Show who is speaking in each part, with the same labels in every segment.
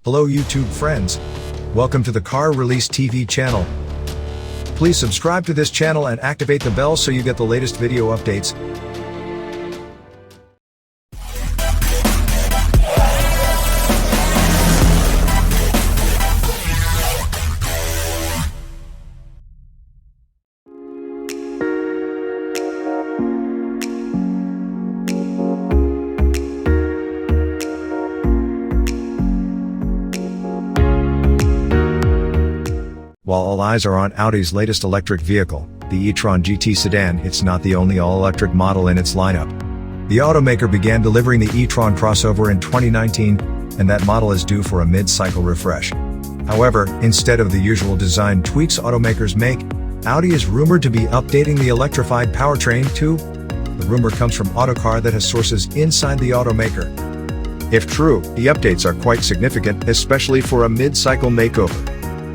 Speaker 1: Hello YouTube friends. Welcome to the Car Release TV channel. Please subscribe to this channel and activate the bell so you get the latest video updates. While all eyes are on Audi's latest electric vehicle, the E-Tron GT sedan, it's not the only all-electric model in its lineup. The automaker began delivering the E-Tron crossover in 2019, and that model is due for a mid-cycle refresh. However, instead of the usual design tweaks automakers make, Audi is rumored to be updating the electrified powertrain too. The rumor comes from Autocar that has sources inside the automaker. If true, the updates are quite significant, especially for a mid-cycle makeover.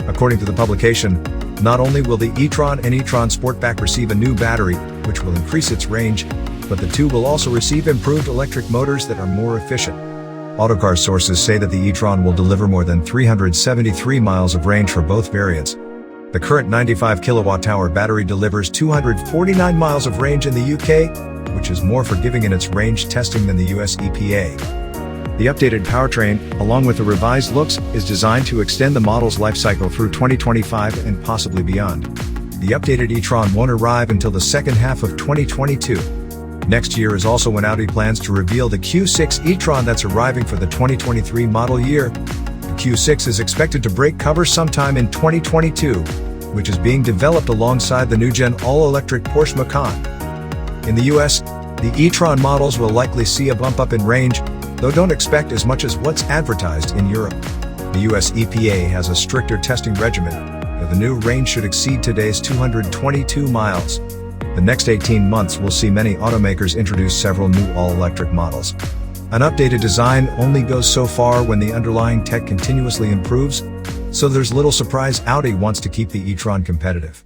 Speaker 1: According to the publication, not only will the E-Tron and E-Tron Sportback receive a new battery, which will increase its range, but the two will also receive improved electric motors that are more efficient. Autocar sources say that the E-Tron will deliver more than 373 miles of range for both variants. The current 95 kWh battery delivers 249 miles of range in the UK, which is more forgiving in its range testing than the US EPA. The updated powertrain, along with the revised looks, is designed to extend the model's life cycle through 2025 and possibly beyond. The updated E-Tron won't arrive until the second half of 2022. Next year is also when Audi plans to reveal the Q6 E-Tron that's arriving for the 2023 model year. The Q6 is expected to break cover sometime in 2022, which is being developed alongside the new-gen all-electric Porsche Macan. In the US, the E-Tron models will likely see a bump up in range, though don't expect as much as what's advertised in Europe. The US EPA has a stricter testing regimen, and the new range should exceed today's 222 miles. The next 18 months will see many automakers introduce several new all-electric models. An updated design only goes so far when the underlying tech continuously improves, so there's little surprise Audi wants to keep the E-Tron competitive.